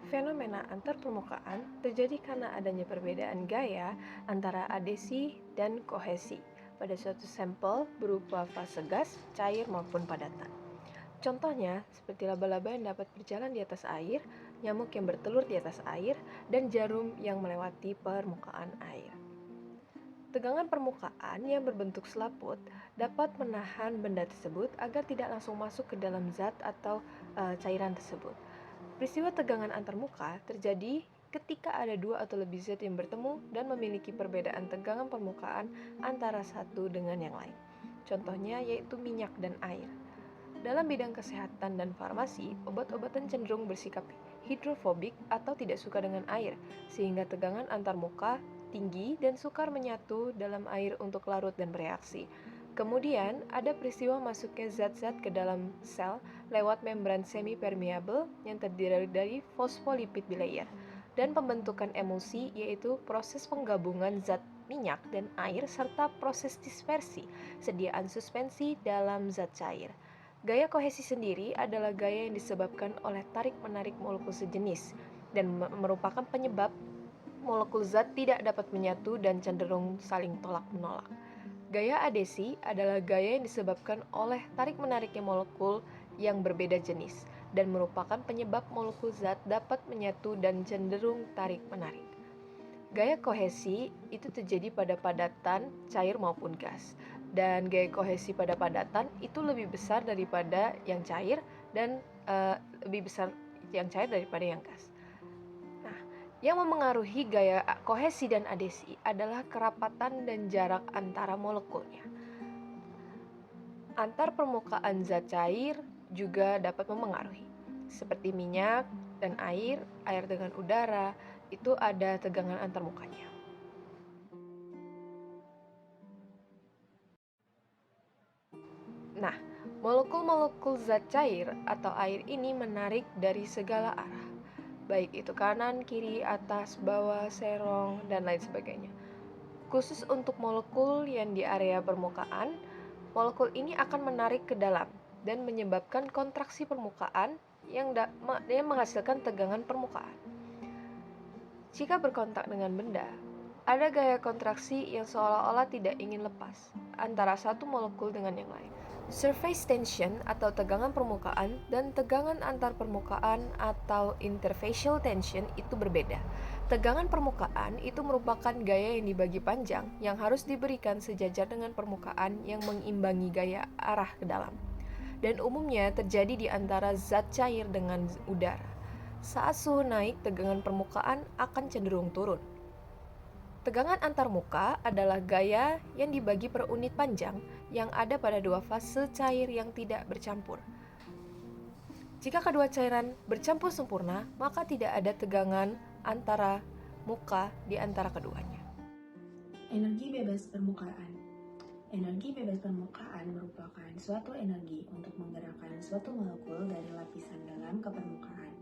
Fenomena antar permukaan terjadi karena adanya perbedaan gaya antara adesi dan kohesi pada suatu sampel berupa fase gas, cair maupun padatan. Contohnya, seperti laba-laba yang dapat berjalan di atas air, nyamuk yang bertelur di atas air, dan jarum yang melewati permukaan air. Tegangan permukaan yang berbentuk selaput dapat menahan benda tersebut agar tidak langsung masuk ke dalam zat atau cairan tersebut. Peristiwa tegangan antarmuka terjadi ketika ada dua atau lebih zat yang bertemu dan memiliki perbedaan tegangan permukaan antara satu dengan yang lain. Contohnya yaitu minyak dan air. Dalam bidang kesehatan dan farmasi, obat-obatan cenderung bersikap hidrofobik atau tidak suka dengan air, sehingga tegangan antarmuka tinggi dan sukar menyatu dalam air untuk larut dan bereaksi. Kemudian, ada peristiwa masuknya zat-zat ke dalam sel lewat membran semi-permeable yang terdiri dari fosfolipid bilayer, dan pembentukan emulsi yaitu proses penggabungan zat minyak dan air serta proses dispersi, sediaan suspensi dalam zat cair. Gaya kohesi sendiri adalah gaya yang disebabkan oleh tarik-menarik molekul sejenis dan merupakan penyebab molekul zat tidak dapat menyatu dan cenderung saling tolak-menolak. Gaya adesi adalah gaya yang disebabkan oleh tarik-menariknya molekul yang berbeda jenis dan merupakan penyebab molekul zat dapat menyatu dan cenderung tarik-menarik. Gaya kohesi itu terjadi pada padatan, cair maupun gas. Dan gaya kohesi pada padatan itu lebih besar daripada yang cair dan lebih besar yang cair daripada yang gas. Nah, yang memengaruhi gaya kohesi dan adesi adalah kerapatan dan jarak antara molekulnya. Antar permukaan zat cair juga dapat memengaruhi, seperti minyak dan air dengan udara, itu ada tegangan antarmukanya. Nah, molekul-molekul zat cair atau air ini menarik dari segala arah, baik itu kanan, kiri, atas, bawah, serong, dan lain sebagainya. Khusus untuk molekul yang di area permukaan, molekul ini akan menarik ke dalam dan menyebabkan kontraksi permukaan yang menghasilkan tegangan permukaan. Jika berkontak dengan benda, ada gaya kontraksi yang seolah-olah tidak ingin lepas antara satu molekul dengan yang lain. Surface tension atau tegangan permukaan dan tegangan antar permukaan atau interfacial tension itu berbeda. Tegangan permukaan itu merupakan gaya yang dibagi panjang yang harus diberikan sejajar dengan permukaan yang mengimbangi gaya arah ke dalam. Dan umumnya terjadi di antara zat cair dengan udara. Saat suhu naik, tegangan permukaan akan cenderung turun. Tegangan antarmuka adalah gaya yang dibagi per unit panjang yang ada pada dua fase cair yang tidak bercampur. Jika kedua cairan bercampur sempurna, maka tidak ada tegangan antara muka di antara keduanya. Energi bebas permukaan. Energi bebas permukaan merupakan suatu energi untuk menggerakkan suatu molekul dari lapisan dalam ke permukaan.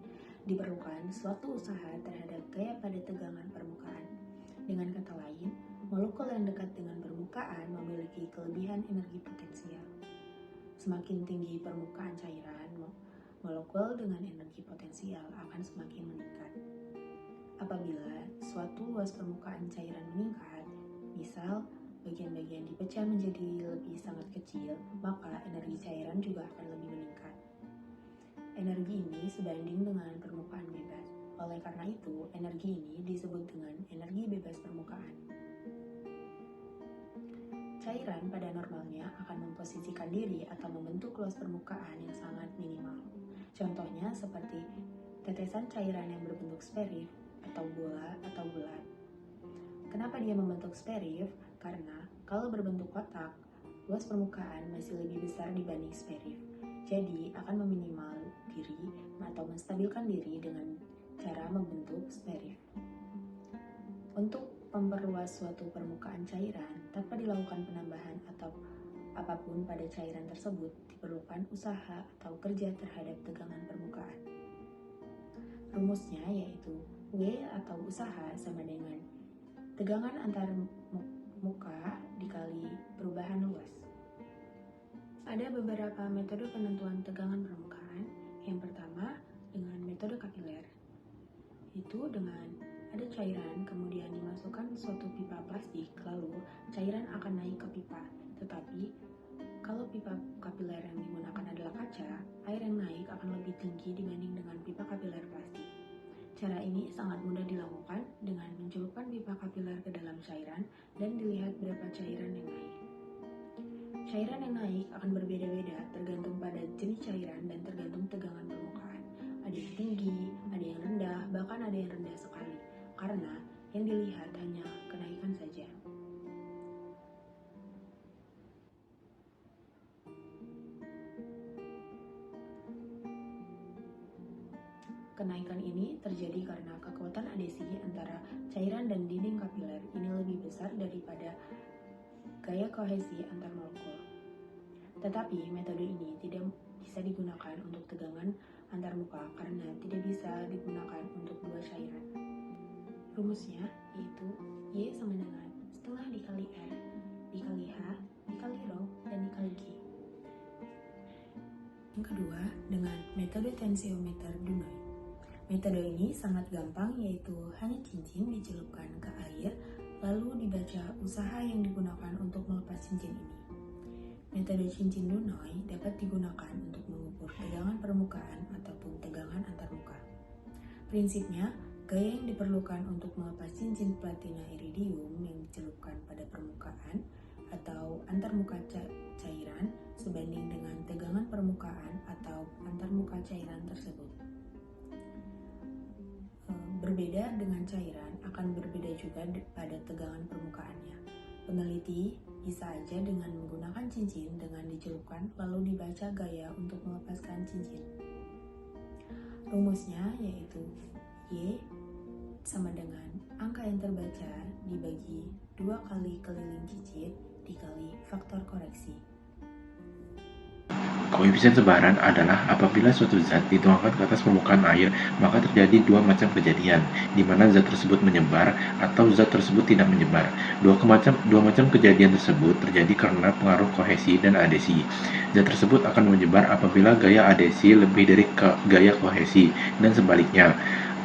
Diperlukan suatu usaha terhadap gaya pada tegangan permukaan. Dengan kata lain, molekul yang dekat dengan permukaan memiliki kelebihan energi potensial. Semakin tinggi permukaan cairan, molekul dengan energi potensial akan semakin meningkat. Apabila suatu luas permukaan cairan meningkat, misal bagian-bagian dipecah menjadi lebih sangat kecil, maka energi cairan juga akan lebih meningkat. Energi ini sebanding dengan permukaan bebas. Oleh karena itu, energi ini disebut dengan energi bebas permukaan. Cairan pada normalnya akan memposisikan diri atau membentuk luas permukaan yang sangat minimal. Contohnya seperti tetesan cairan yang berbentuk sferif atau bola atau bulat. Kenapa dia membentuk sferif? Karena kalau berbentuk kotak, luas permukaan masih lebih besar dibanding sferif. Jadi akan meminimal diri atau menstabilkan diri dengan cara membentuk sferif. Untuk memperluas suatu permukaan cairan tanpa dilakukan penambahan atau apapun pada cairan tersebut, diperlukan usaha atau kerja terhadap tegangan permukaan. Rumusnya yaitu W atau usaha sama dengan tegangan antar muka dikali perubahan luas. Ada beberapa metode penentuan tegangan permukaan. Yang pertama dengan metode kapiler. Itu dengan ada cairan, kemudian dimasukkan suatu pipa plastik, lalu cairan akan naik ke pipa. Tetapi, kalau pipa kapiler yang digunakan adalah kaca, air yang naik akan lebih tinggi dibanding dengan pipa kapiler plastik. Cara ini sangat mudah dilakukan dengan mencelupkan pipa kapiler ke dalam cairan dan dilihat berapa cairan yang naik. Cairan yang naik akan berbeda-beda tergantung pada jenis cairan dan tergantung tegangan permukaan. Ada yang tinggi, ada yang rendah, bahkan ada yang rendah sekali, karena yang dilihat hanya kenaikan saja. Kenaikan ini terjadi karena kekuatan adesi antara cairan dan dinding kapiler ini lebih besar daripada gaya kohesi antar molekul. Tetapi metode ini tidak bisa digunakan untuk tegangan antarmuka karena tidak bisa digunakan untuk dua cairan. Rumusnya yaitu Y sama dengan setengah dikali R dikali H dikali Rho dan dikali G. Yang kedua, dengan metode tensiometer Dunoy. Metode ini sangat gampang, yaitu hanya cincin dicelupkan ke air lalu dibaca usaha yang digunakan untuk melepas cincin ini. Metode cincin Dunoy dapat digunakan untuk mengukur tegangan permukaan ataupun tegangan antarmuka. Prinsipnya, gaya yang diperlukan untuk melepas cincin platina iridium yang dicelupkan pada permukaan atau antarmuka cairan sebanding dengan tegangan permukaan atau antarmuka cairan tersebut. Berbeda dengan cairan akan berbeda juga pada tegangan permukaannya. Peneliti bisa aja dengan menggunakan cincin dengan dicelupkan lalu dibaca gaya untuk melepaskan cincin. Rumusnya yaitu Y sama dengan angka yang terbaca dibagi 2 kali keliling cicit dikali faktor koreksi. Koefisien sebaran adalah apabila suatu zat dituangkan ke atas permukaan air, maka terjadi dua macam kejadian, di mana zat tersebut menyebar atau zat tersebut tidak menyebar. Dua macam kejadian tersebut terjadi karena pengaruh kohesi dan adesi. Zat tersebut akan menyebar apabila gaya adesi lebih dari gaya kohesi, dan sebaliknya.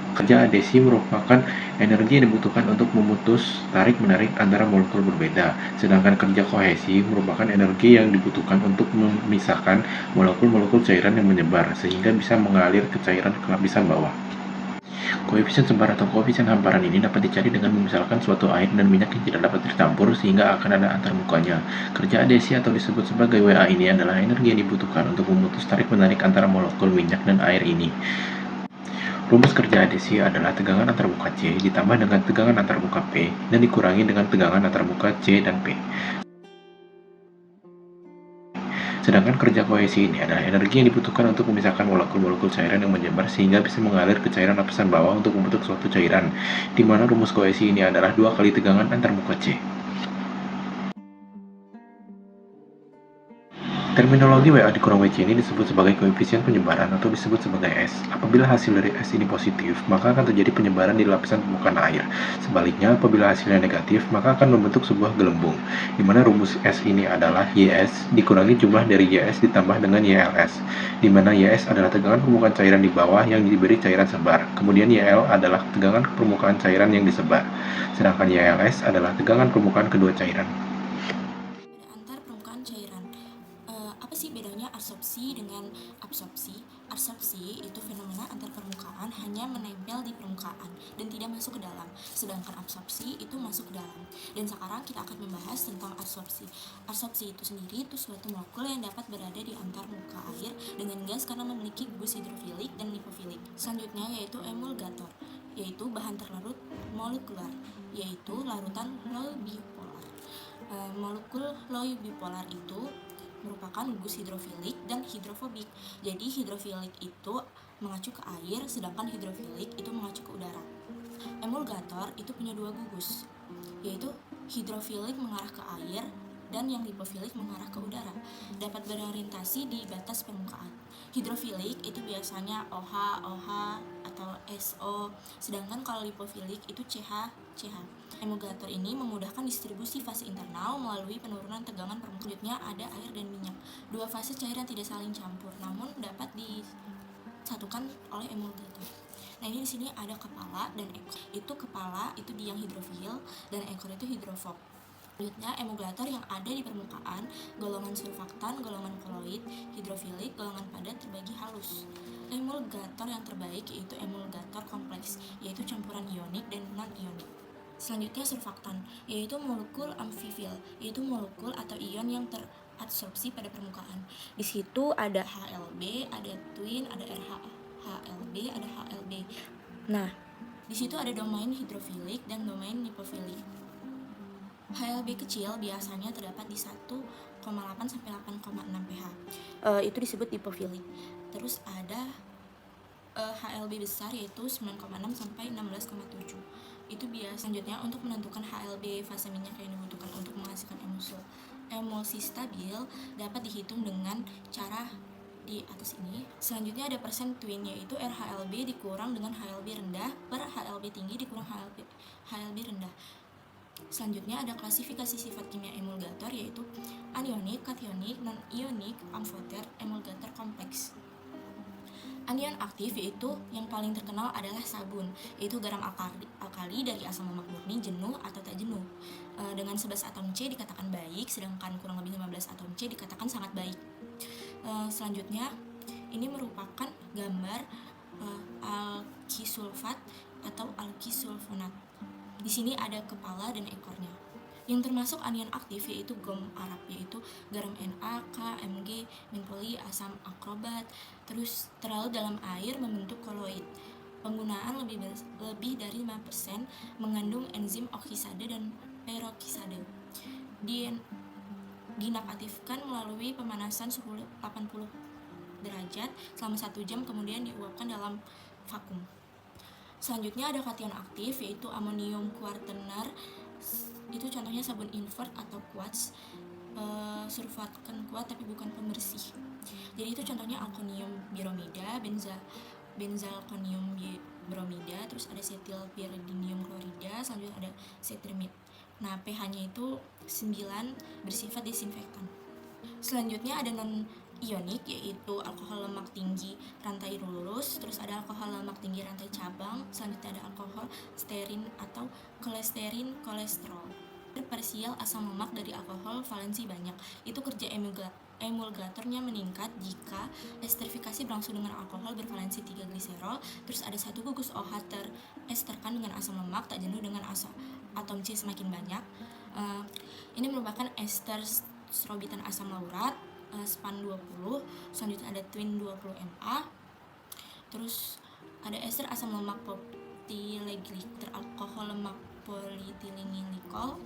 Kerja adesi merupakan energi yang dibutuhkan untuk memutus tarik-menarik antara molekul berbeda, sedangkan kerja kohesi merupakan energi yang dibutuhkan untuk memisahkan molekul-molekul cairan yang menyebar, sehingga bisa mengalir ke cairan ke lapisan bawah. Koefisien sebar atau koefisien hamparan ini dapat dicari dengan memisalkan suatu air dan minyak yang tidak dapat bercampur sehingga akan ada antarmukanya. Kerja adesi atau disebut sebagai Wa ini adalah energi yang dibutuhkan untuk memutus tarik-menarik antara molekul minyak dan air ini. Rumus kerja adesi adalah tegangan antarmuka C ditambah dengan tegangan antarmuka P dan dikurangi dengan tegangan antarmuka C dan P. Sedangkan kerja kohesi ini adalah energi yang dibutuhkan untuk memisahkan molekul-molekul cairan yang menyebar sehingga bisa mengalir ke cairan lapisan bawah untuk membentuk suatu cairan, di mana rumus kohesi ini adalah 2 kali tegangan antarmuka C. Terminologi Wa dikurang Wc ini disebut sebagai koefisien penyebaran atau disebut sebagai S. Apabila hasil dari S ini positif, maka akan terjadi penyebaran di lapisan permukaan air. Sebaliknya, apabila hasilnya negatif, maka akan membentuk sebuah gelembung, di mana rumus S ini adalah Ys dikurangi jumlah dari Ys ditambah dengan Yls, di mana Ys adalah tegangan permukaan cairan di bawah yang diberi cairan sebar, kemudian Yl adalah tegangan permukaan cairan yang disebar, sedangkan Yls adalah tegangan permukaan kedua cairan. Antar permukaan cairan. Apa sih bedanya absorpsi dengan absorpsi? Absorpsi itu fenomena antar permukaan hanya menempel di permukaan dan tidak masuk ke dalam, sedangkan absorpsi itu masuk ke dalam. Dan sekarang kita akan membahas tentang absorpsi. Absorpsi itu sendiri itu suatu molekul yang dapat berada di antar muka air dengan gas karena memiliki gugus hidrofilik dan lipofilik. Selanjutnya yaitu emulgator, yaitu bahan terlarut molekular, yaitu larutan low bipolar. Molekul low bipolar itu merupakan gugus hidrofilik dan hidrofobik. Jadi hidrofilik itu mengacu ke air, sedangkan hidrofilik itu mengacu ke udara. Emulgator itu punya dua gugus, yaitu hidrofilik mengarah ke air dan yang lipofilik mengarah ke udara. Dapat berorientasi di batas permukaan. Hidrofilik itu biasanya OH, OH atau SO, sedangkan kalau lipofilik itu CH, CH. Emulgator ini memudahkan distribusi fase internal melalui penurunan tegangan permukaan. Selanjutnya ada air dan minyak. Dua fase cairan tidak saling campur, namun dapat disatukan oleh emulgator. Nah, ini di sini ada kepala dan ekor. Itu kepala itu di yang hidrofil dan ekor itu hidrofob. Selanjutnya, emulgator yang ada di permukaan, golongan surfaktan, golongan koloid, hidrofilik, golongan padat terbagi halus. Emulgator yang terbaik yaitu emulgator kompleks, yaitu campuran ionik dan non-ionik. Selanjutnya, surfaktan, yaitu molekul amfifil, yaitu molekul atau ion yang teradsorpsi pada permukaan. Di situ ada HLB, ada twin, ada HLB, ada HLB. Nah, di situ ada domain hidrofilik dan domain lipofilik. HLB kecil biasanya terdapat di 1,8 sampai 8,6 pH. Itu disebut lipofilik. Terus ada HLB besar yaitu 9,6 sampai 16,7. Itu biasa. Selanjutnya, untuk menentukan HLB fase minyak yang dibutuhkan untuk menghasilkan emulsi stabil dapat dihitung dengan cara di atas ini. Selanjutnya ada persen twin, yaitu RHLB dikurang dengan HLB rendah per HLB tinggi dikurang HLB rendah. Selanjutnya ada klasifikasi sifat kimia emulgator, yaitu anionik, kationik, non-ionik, amfoter, emulgator kompleks. Anion aktif yaitu yang paling terkenal adalah sabun, yaitu garam alkali dari asam lemak murni jenuh atau tak jenuh. Dengan 11 atom C dikatakan baik, sedangkan kurang lebih 15 atom C dikatakan sangat baik. Selanjutnya, ini merupakan gambar alkisulfat atau alkisulfonat. Di sini ada kepala dan ekornya. Yang termasuk anion aktif yaitu gom Arab, yaitu garam Na, K, Mg, menpoli, asam akrobat, terus terlalu dalam air membentuk koloid. Penggunaan lebih dari 5% mengandung enzim okisade dan perokisade. Dinaktifkan melalui pemanasan suhu 80 derajat selama 1 jam, kemudian diuapkan dalam vakum. Selanjutnya ada kation aktif yaitu amonium kuartenar, itu contohnya sabun invert atau quartz, surfaktan kuat tapi bukan pembersih. Jadi itu contohnya alkonium biromida, benzalkonium bromida, terus ada setil pyridinium klorida, selanjutnya ada cetrimid. Nah, pH-nya itu 9, bersifat desinfektan. Selanjutnya ada non-ionik yaitu alkohol lemak tinggi rantai lurus, terus ada alkohol lemak tinggi rantai cabang, selanjutnya ada alkohol stearin atau kolesterol. Parsial asam lemak dari alkohol valensi banyak. Itu kerja emulgatornya meningkat jika esterifikasi berlangsung dengan alkohol bervalensi 3 gliserol, terus ada 1 gugus OH teresterkan dengan asam lemak tak jenuh dengan atom C semakin banyak. Ini merupakan ester strobitan asam laurat, span 20, selanjutnya ada twin 20Ma, terus ada ester asam lemak propyleglycol teralkohol lemak polietilenglikol.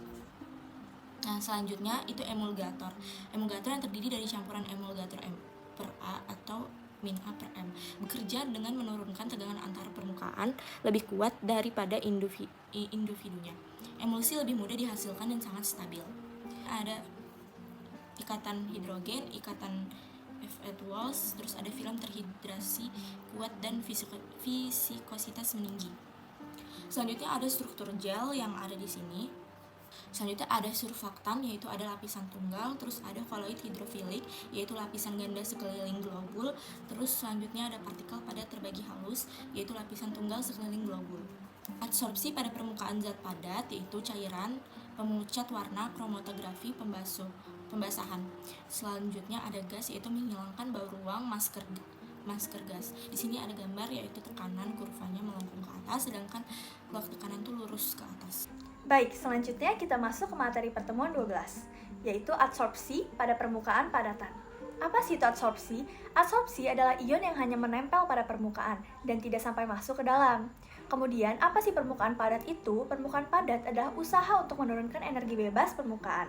Nah, selanjutnya itu emulgator. Emulgator yang terdiri dari campuran emulgator M per A atau min A per M, bekerja dengan menurunkan tegangan antar permukaan lebih kuat daripada individunya. Emulsi lebih mudah dihasilkan dan sangat stabil. Ada ikatan hidrogen, ikatan F8 walls, terus ada film terhidrasi kuat dan visikositas meninggi. Selanjutnya ada struktur gel yang ada di sini. Selanjutnya ada surfaktan, yaitu ada lapisan tunggal, terus ada koloid hidrofilik, yaitu lapisan ganda sekeliling globul, terus selanjutnya ada partikel padat terbagi halus, yaitu lapisan tunggal sekeliling globul. Adsorpsi pada permukaan zat padat, yaitu cairan, pemucat warna, kromatografi, pembasahan. Selanjutnya ada gas, yaitu menghilangkan bau ruang, masker gas. Di sini ada gambar yaitu tekanan kurvanya melengkung ke atas, sedangkan blok tekanan itu lurus ke atas. Baik, selanjutnya kita masuk ke materi pertemuan 12, yaitu adsorpsi pada permukaan padatan. Apa sih itu adsorpsi? Adsorpsi adalah ion yang hanya menempel pada permukaan dan tidak sampai masuk ke dalam. Kemudian, apa sih permukaan padat itu? Permukaan padat adalah usaha untuk menurunkan energi bebas permukaan.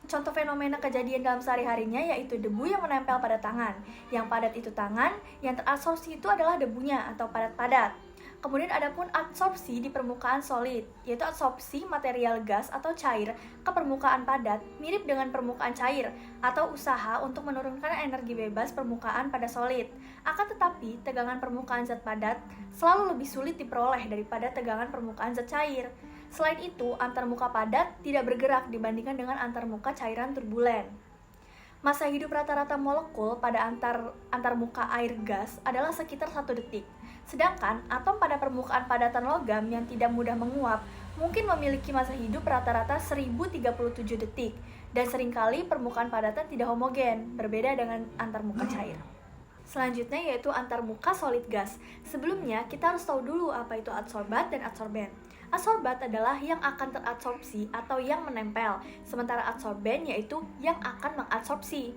Contoh fenomena kejadian dalam sehari-harinya yaitu debu yang menempel pada tangan. Yang padat itu tangan, yang teradsorpsi itu adalah debunya atau padat-padat. Kemudian ada pun adsorpsi di permukaan solid, yaitu adsorpsi material gas atau cair ke permukaan padat, mirip dengan permukaan cair, atau usaha untuk menurunkan energi bebas permukaan pada solid. Akan tetapi, tegangan permukaan zat padat selalu lebih sulit diperoleh daripada tegangan permukaan zat cair. Selain itu, antarmuka padat tidak bergerak dibandingkan dengan antarmuka cairan turbulen. Masa hidup rata-rata molekul pada antarmuka air gas adalah sekitar 1 detik. Sedangkan atom pada permukaan padatan logam yang tidak mudah menguap mungkin memiliki masa hidup rata-rata 1037 detik, dan seringkali permukaan padatan tidak homogen, berbeda dengan antarmuka cair. Selanjutnya yaitu antarmuka solid gas. Sebelumnya kita harus tahu dulu apa itu adsorbat dan adsorben. Adsorbat adalah yang akan teradsorpsi atau yang menempel, sementara adsorben yaitu yang akan mengabsorpsi.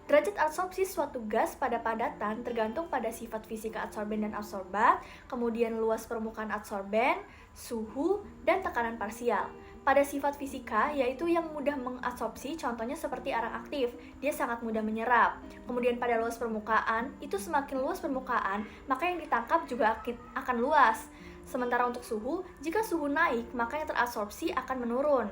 Derajat adsorpsi suatu gas pada padatan tergantung pada sifat fisika adsorben dan adsorbat, kemudian luas permukaan adsorben, suhu, dan tekanan parsial. Pada sifat fisika, yaitu yang mudah mengabsorpsi, contohnya seperti arang aktif, dia sangat mudah menyerap. Kemudian pada luas permukaan, itu semakin luas permukaan, maka yang ditangkap juga akan luas. Sementara untuk suhu, jika suhu naik, maka yang teradsorpsi akan menurun.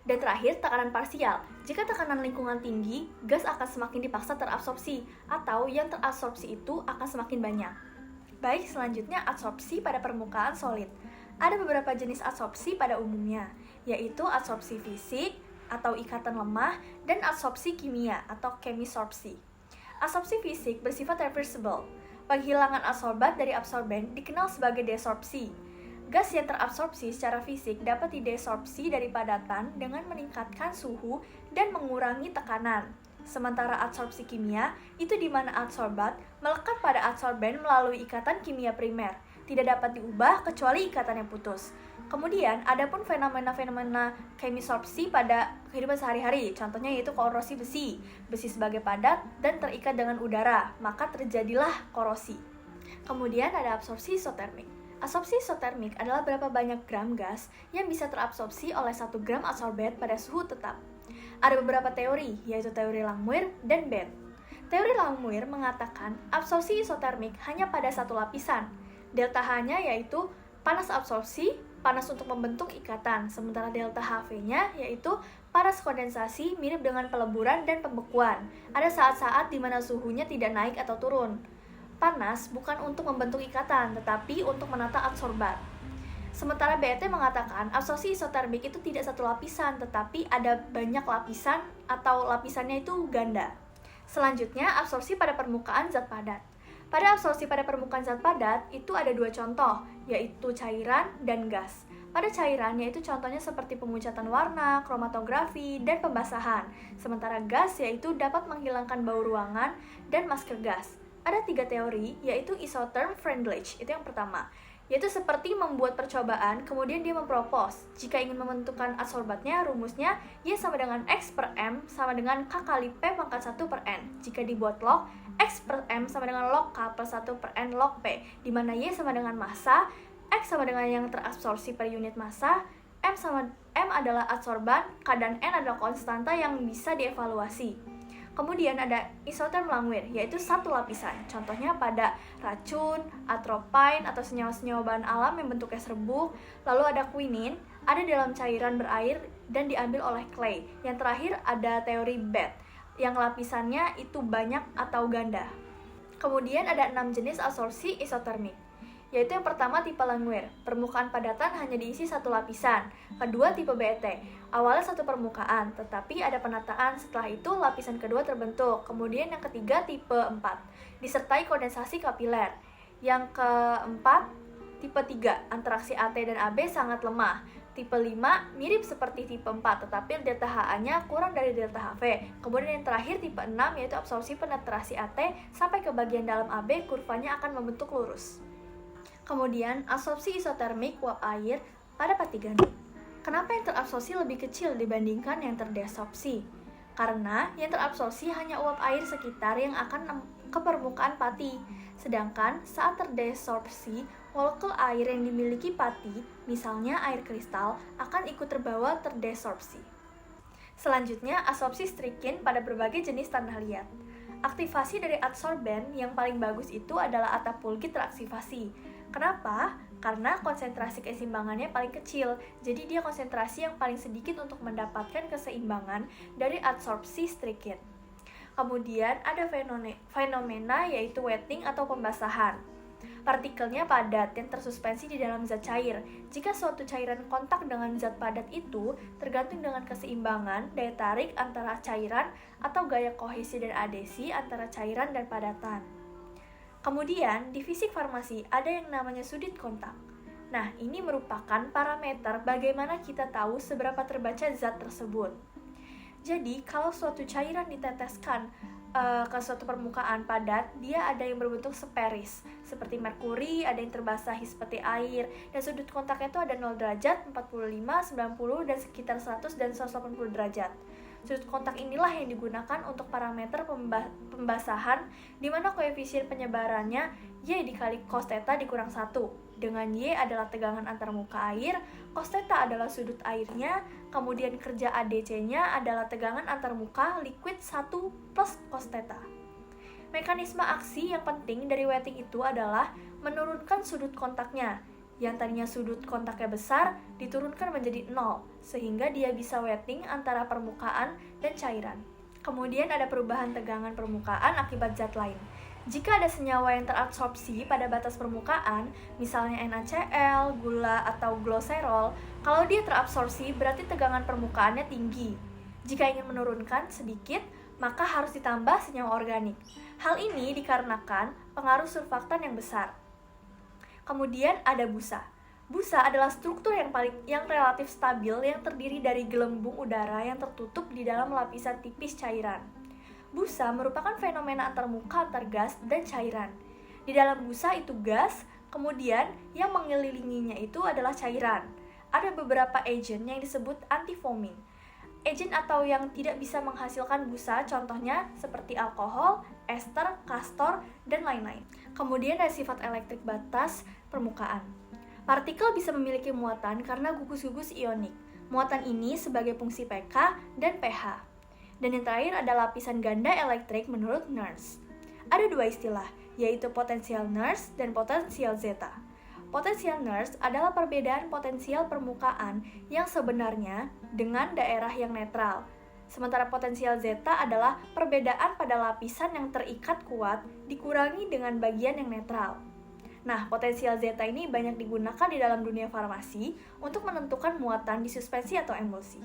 Dan terakhir, tekanan parsial. Jika tekanan lingkungan tinggi, gas akan semakin dipaksa terabsorpsi, atau yang terabsorpsi itu akan semakin banyak. Baik, selanjutnya adsorpsi pada permukaan solid. Ada beberapa jenis adsorpsi pada umumnya, yaitu adsorpsi fisik atau ikatan lemah, dan adsorpsi kimia atau chemisorpsi. Adsorpsi fisik bersifat reversible. Penghilangan adsorbat dari absorben dikenal sebagai desorpsi. Gas yang terabsorpsi secara fisik dapat didesorpsi dari padatan dengan meningkatkan suhu dan mengurangi tekanan. Sementara adsorpsi kimia itu di mana adsorbat melekat pada adsorben melalui ikatan kimia primer, tidak dapat diubah kecuali ikatannya putus. Kemudian, ada pun fenomena-fenomena chemisorpsi pada kehidupan sehari-hari, contohnya yaitu korosi besi. Besi sebagai padat dan terikat dengan udara, maka terjadilah korosi. Kemudian ada absorpsi isotermik. Absorpsi isotermik adalah berapa banyak gram gas yang bisa terabsorpsi oleh 1 gram adsorbet pada suhu tetap. Ada beberapa teori, yaitu teori Langmuir dan Bent. Teori Langmuir mengatakan absorpsi isotermik hanya pada satu lapisan. Delta H-nya yaitu panas absorpsi, panas untuk membentuk ikatan, sementara delta HV-nya yaitu panas kondensasi mirip dengan peleburan dan pembekuan. Ada saat-saat di mana suhunya tidak naik atau turun. Panas bukan untuk membentuk ikatan, tetapi untuk menata adsorbat. Sementara BET mengatakan absorpsi isotermik itu tidak satu lapisan, tetapi ada banyak lapisan atau lapisannya itu ganda. Selanjutnya, absorpsi pada permukaan zat padat. Pada absorpsi pada permukaan zat padat, itu ada 2 contoh, yaitu cairan dan gas. Pada cairan, yaitu contohnya seperti pemucatan warna, kromatografi, dan pembasahan. Sementara gas, yaitu dapat menghilangkan bau ruangan dan masker gas. Ada 3 teori, yaitu isotherm Freundlich, itu yang pertama, yaitu seperti membuat percobaan, kemudian dia mempropos, jika ingin membentukkan adsorbatnya, rumusnya Y sama dengan X per M sama dengan K kali P pangkat 1 per N. Jika dibuat log, X per M sama dengan log K plus 1 per N log P, di mana Y sama dengan massa, X sama dengan yang terabsorpsi per unit massa, M adalah adsorban, K dan N adalah konstanta yang bisa dievaluasi. Kemudian ada isotherm Langmuir, yaitu satu lapisan. Contohnya pada racun, atropine, atau senyawa-senyawa bahan alam yang bentuknya serbuk. Lalu ada quinin, ada dalam cairan berair dan diambil oleh clay. Yang terakhir ada teori BET, yang lapisannya itu banyak atau ganda. Kemudian ada 6 jenis absorpsi isotermik, yaitu yang pertama tipe Langmuir, permukaan padatan hanya diisi satu lapisan. Kedua tipe BET, awalnya satu permukaan, tetapi ada penataan, setelah itu lapisan kedua terbentuk. Kemudian yang ketiga tipe 4, disertai kondensasi kapiler. Yang keempat tipe 3, interaksi AT dan AB sangat lemah. Tipe 5 mirip seperti tipe 4, tetapi delta HA-nya kurang dari delta HV. Kemudian yang terakhir tipe 6, yaitu absorpsi penetrasi AT sampai ke bagian dalam AB, kurvanya akan membentuk lurus. Kemudian, absorpsi isotermik uap air pada pati gandum. Kenapa yang terabsorpsi lebih kecil dibandingkan yang terdesorpsi? Karena yang terabsorpsi hanya uap air sekitar yang akan ke permukaan pati. Sedangkan saat terdesorpsi, molekul air yang dimiliki pati, misalnya air kristal, akan ikut terbawa terdesorpsi. Selanjutnya, absorpsi strikin pada berbagai jenis tanah liat. Aktivasi dari adsorben yang paling bagus itu adalah Attapulgite teraktivasi. Kenapa? Karena konsentrasi keseimbangannya paling kecil, jadi dia konsentrasi yang paling sedikit untuk mendapatkan keseimbangan dari adsorpsi strikin. Kemudian ada fenomena yaitu wetting atau pembasahan. Partikelnya padat yang tersuspensi di dalam zat cair. Jika suatu cairan kontak dengan zat padat itu tergantung dengan keseimbangan daya tarik antara cairan atau gaya kohesi dan adesi antara cairan dan padatan. Kemudian, di fisik farmasi ada yang namanya sudut kontak. Nah, ini merupakan parameter bagaimana kita tahu seberapa terbaca zat tersebut. Jadi, kalau suatu cairan diteteskan ke suatu permukaan padat, dia ada yang berbentuk spherics, seperti merkuri, ada yang terbasahi seperti air, dan sudut kontaknya itu ada 0 derajat, 45, 90, dan sekitar 100 dan 180 derajat. Sudut kontak inilah yang digunakan untuk parameter pembasahan, di mana koefisien penyebarannya Y dikali cos theta dikurang 1, dengan Y adalah tegangan antar muka air, cos theta adalah sudut airnya, kemudian kerja ADC-nya adalah tegangan antar muka liquid 1 plus cos theta. Mekanisme aksi yang penting dari wetting itu adalah menurunkan sudut kontaknya, yang tadinya sudut kontaknya besar diturunkan menjadi 0, sehingga dia bisa wetting antara permukaan dan cairan. Kemudian ada perubahan tegangan permukaan akibat zat lain. Jika ada senyawa yang terabsorpsi pada batas permukaan, misalnya NaCl, gula, atau glycerol, kalau dia terabsorpsi berarti tegangan permukaannya tinggi. Jika ingin menurunkan sedikit, maka harus ditambah senyawa organik. Hal ini dikarenakan pengaruh surfaktan yang besar. Kemudian ada busa. Busa adalah struktur yang relatif stabil yang terdiri dari gelembung udara yang tertutup di dalam lapisan tipis cairan. Busa merupakan fenomena antarmuka antar gas dan cairan. Di dalam busa itu gas, kemudian yang mengelilinginya itu adalah cairan. Ada beberapa agent yang disebut anti-foaming. Agent atau yang tidak bisa menghasilkan busa, contohnya seperti alkohol, ester, kastor, dan lain-lain. Kemudian ada sifat elektrik batas permukaan. Partikel bisa memiliki muatan karena gugus-gugus ionik. Muatan ini sebagai fungsi pK dan pH. Dan yang terakhir ada lapisan ganda elektrik menurut Nernst. Ada dua istilah, yaitu potensial Nernst dan potensial zeta. Potensial Nernst adalah perbedaan potensial permukaan yang sebenarnya dengan daerah yang netral. Sementara potensial zeta adalah perbedaan pada lapisan yang terikat kuat dikurangi dengan bagian yang netral. Nah, potensial zeta ini banyak digunakan di dalam dunia farmasi untuk menentukan muatan di suspensi atau emulsi.